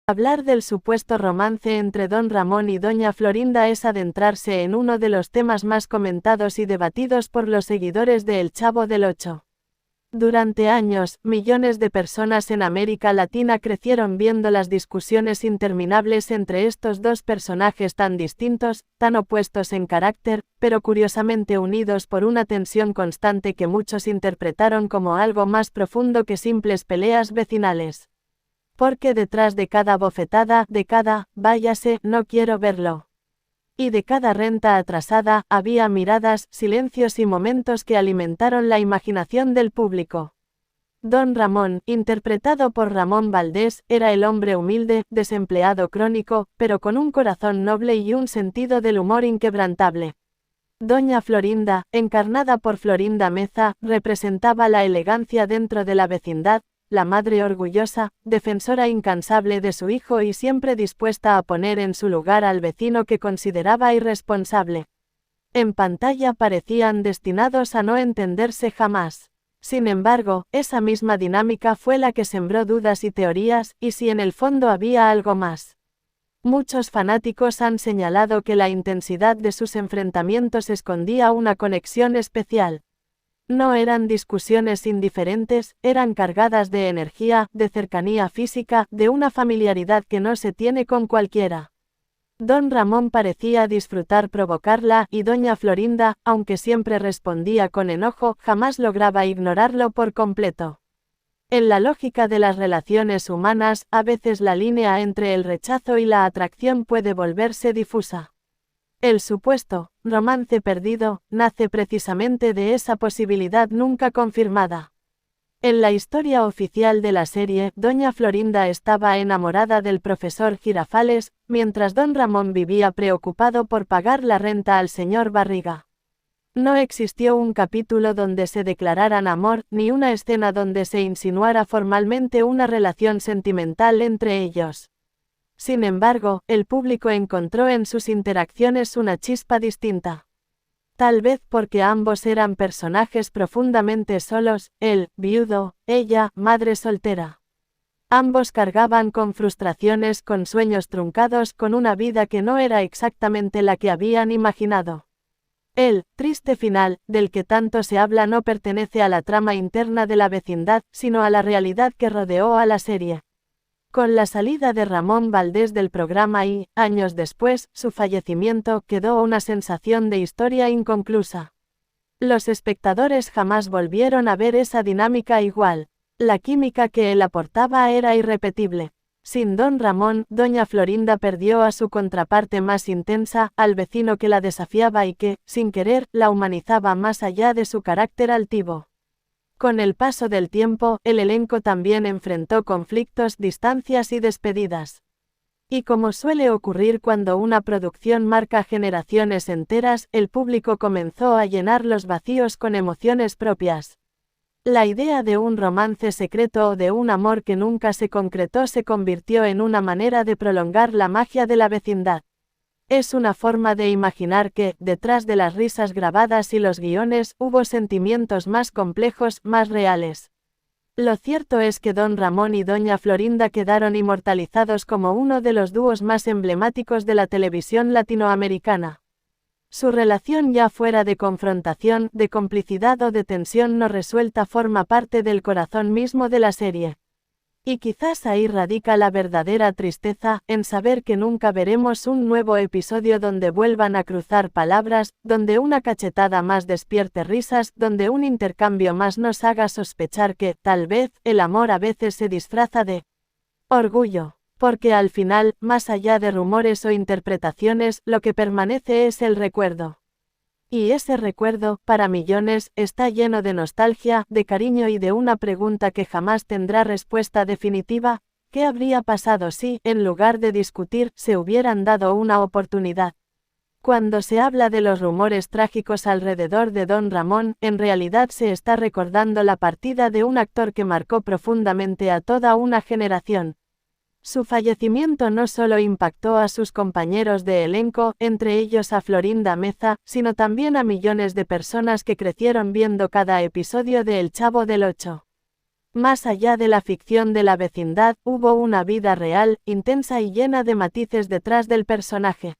Hablar del supuesto romance entre don Ramón y doña Florinda es adentrarse en uno de los temas más comentados y debatidos por los seguidores de El Chavo del Ocho. Durante años, millones de personas en América Latina crecieron viendo las discusiones interminables entre estos dos personajes tan distintos, tan opuestos en carácter, pero curiosamente unidos por una tensión constante que muchos interpretaron como algo más profundo que simples peleas vecinales. Porque detrás de cada bofetada, de cada "váyase, no quiero verlo", y de cada renta atrasada, había miradas, silencios y momentos que alimentaron la imaginación del público. Don Ramón, interpretado por Ramón Valdés, era el hombre humilde, desempleado crónico, pero con un corazón noble y un sentido del humor inquebrantable. Doña Florinda, encarnada por Florinda Meza, representaba la elegancia dentro de la vecindad, la madre orgullosa, defensora incansable de su hijo y siempre dispuesta a poner en su lugar al vecino que consideraba irresponsable. En pantalla parecían destinados a no entenderse jamás. Sin embargo, esa misma dinámica fue la que sembró dudas y teorías, y si en el fondo había algo más. Muchos fanáticos han señalado que la intensidad de sus enfrentamientos escondía una conexión especial. No eran discusiones indiferentes, eran cargadas de energía, de cercanía física, de una familiaridad que no se tiene con cualquiera. Don Ramón parecía disfrutar provocarla, y doña Florinda, aunque siempre respondía con enojo, jamás lograba ignorarlo por completo. En la lógica de las relaciones humanas, a veces la línea entre el rechazo y la atracción puede volverse difusa. El supuesto romance perdido nace precisamente de esa posibilidad nunca confirmada. En la historia oficial de la serie, doña Florinda estaba enamorada del profesor Girafales, mientras don Ramón vivía preocupado por pagar la renta al señor Barriga. No existió un capítulo donde se declararan amor, ni una escena donde se insinuara formalmente una relación sentimental entre ellos. Sin embargo, el público encontró en sus interacciones una chispa distinta. Tal vez porque ambos eran personajes profundamente solos, él, viudo, ella, madre soltera. Ambos cargaban con frustraciones, con sueños truncados, con una vida que no era exactamente la que habían imaginado. El triste final, del que tanto se habla, no pertenece a la trama interna de la vecindad, sino a la realidad que rodeó a la serie. Con la salida de Ramón Valdés del programa y, años después, su fallecimiento, quedó una sensación de historia inconclusa. Los espectadores jamás volvieron a ver esa dinámica igual. La química que él aportaba era irrepetible. Sin don Ramón, doña Florinda perdió a su contraparte más intensa, al vecino que la desafiaba y que, sin querer, la humanizaba más allá de su carácter altivo. Con el paso del tiempo, el elenco también enfrentó conflictos, distancias y despedidas. Y como suele ocurrir cuando una producción marca generaciones enteras, el público comenzó a llenar los vacíos con emociones propias. La idea de un romance secreto o de un amor que nunca se concretó se convirtió en una manera de prolongar la magia de la vecindad. Es una forma de imaginar que, detrás de las risas grabadas y los guiones, hubo sentimientos más complejos, más reales. Lo cierto es que don Ramón y doña Florinda quedaron inmortalizados como uno de los dúos más emblemáticos de la televisión latinoamericana. Su relación, ya fuera de confrontación, de complicidad o de tensión no resuelta, forma parte del corazón mismo de la serie. Y quizás ahí radica la verdadera tristeza, en saber que nunca veremos un nuevo episodio donde vuelvan a cruzar palabras, donde una cachetada más despierte risas, donde un intercambio más nos haga sospechar que, tal vez, el amor a veces se disfraza de orgullo. Porque al final, más allá de rumores o interpretaciones, lo que permanece es el recuerdo. Y ese recuerdo, para millones, está lleno de nostalgia, de cariño y de una pregunta que jamás tendrá respuesta definitiva: ¿qué habría pasado si, en lugar de discutir, se hubieran dado una oportunidad? Cuando se habla de los rumores trágicos alrededor de don Ramón, en realidad se está recordando la partida de un actor que marcó profundamente a toda una generación. Su fallecimiento no solo impactó a sus compañeros de elenco, entre ellos a Florinda Meza, sino también a millones de personas que crecieron viendo cada episodio de El Chavo del Ocho. Más allá de la ficción de la vecindad, hubo una vida real, intensa y llena de matices detrás del personaje.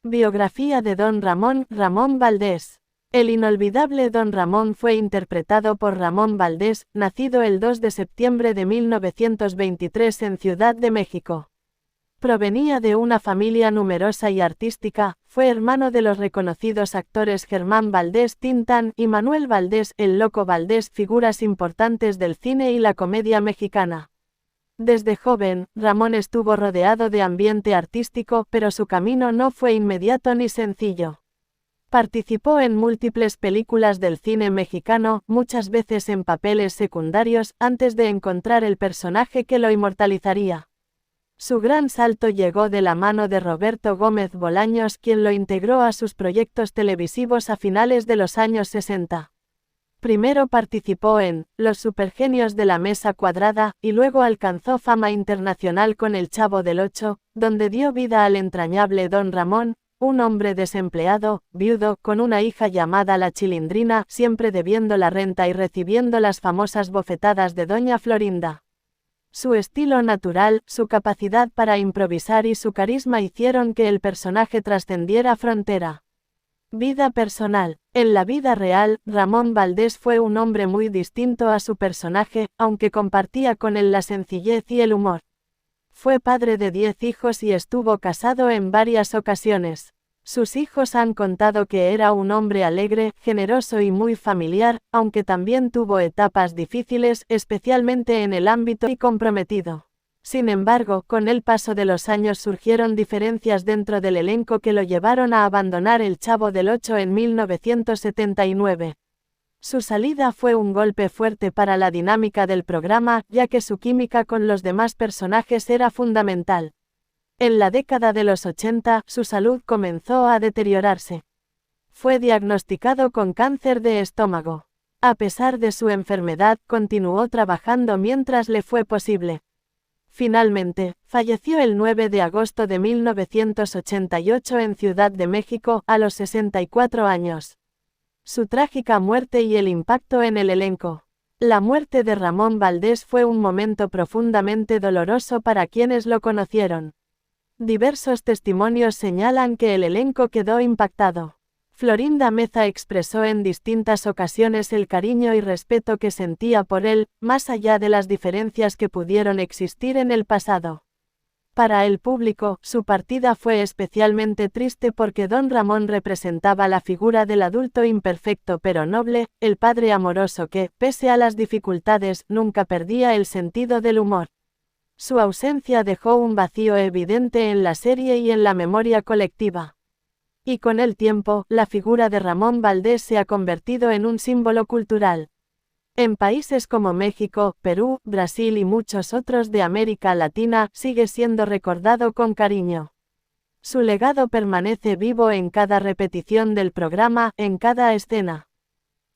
Biografía de Don Ramón, Ramón Valdés. El inolvidable Don Ramón fue interpretado por Ramón Valdés, nacido el 2 de septiembre de 1923 en Ciudad de México. Provenía de una familia numerosa y artística, fue hermano de los reconocidos actores Germán Valdés Tintán y Manuel Valdés el Loco Valdés, figuras importantes del cine y la comedia mexicana. Desde joven, Ramón estuvo rodeado de ambiente artístico, pero su camino no fue inmediato ni sencillo. Participó en múltiples películas del cine mexicano, muchas veces en papeles secundarios, antes de encontrar el personaje que lo inmortalizaría. Su gran salto llegó de la mano de Roberto Gómez Bolaños, quien lo integró a sus proyectos televisivos a finales de los años 60. Primero participó en Los Supergenios de la Mesa Cuadrada, y luego alcanzó fama internacional con El Chavo del Ocho, donde dio vida al entrañable Don Ramón, un hombre desempleado, viudo, con una hija llamada La Chilindrina, siempre debiendo la renta y recibiendo las famosas bofetadas de Doña Florinda. Su estilo natural, su capacidad para improvisar y su carisma hicieron que el personaje trascendiera frontera. Vida personal. En la vida real, Ramón Valdés fue un hombre muy distinto a su personaje, aunque compartía con él la sencillez y el humor. Fue padre de 10 hijos y estuvo casado en varias ocasiones. Sus hijos han contado que era un hombre alegre, generoso y muy familiar, aunque también tuvo etapas difíciles, especialmente en el ámbito y comprometido. Sin embargo, con el paso de los años surgieron diferencias dentro del elenco que lo llevaron a abandonar El Chavo del Ocho en 1979. Su salida fue un golpe fuerte para la dinámica del programa, ya que su química con los demás personajes era fundamental. En la década de los 80, su salud comenzó a deteriorarse. Fue diagnosticado con cáncer de estómago. A pesar de su enfermedad, continuó trabajando mientras le fue posible. Finalmente, falleció el 9 de agosto de 1988 en Ciudad de México, a los 64 años. Su trágica muerte y el impacto en el elenco. La muerte de Ramón Valdés fue un momento profundamente doloroso para quienes lo conocieron. Diversos testimonios señalan que el elenco quedó impactado. Florinda Meza expresó en distintas ocasiones el cariño y respeto que sentía por él, más allá de las diferencias que pudieron existir en el pasado. Para el público, su partida fue especialmente triste porque Don Ramón representaba la figura del adulto imperfecto pero noble, el padre amoroso que, pese a las dificultades, nunca perdía el sentido del humor. Su ausencia dejó un vacío evidente en la serie y en la memoria colectiva. Y con el tiempo, la figura de Ramón Valdés se ha convertido en un símbolo cultural. En países como México, Perú, Brasil y muchos otros de América Latina, sigue siendo recordado con cariño. Su legado permanece vivo en cada repetición del programa, en cada escena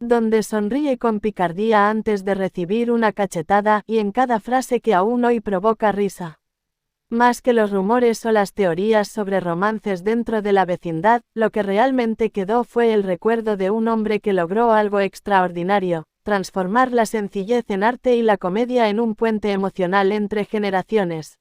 donde sonríe con picardía antes de recibir una cachetada, y en cada frase que aún hoy provoca risa. Más que los rumores o las teorías sobre romances dentro de la vecindad, lo que realmente quedó fue el recuerdo de un hombre que logró algo extraordinario: transformar la sencillez en arte y la comedia en un puente emocional entre generaciones.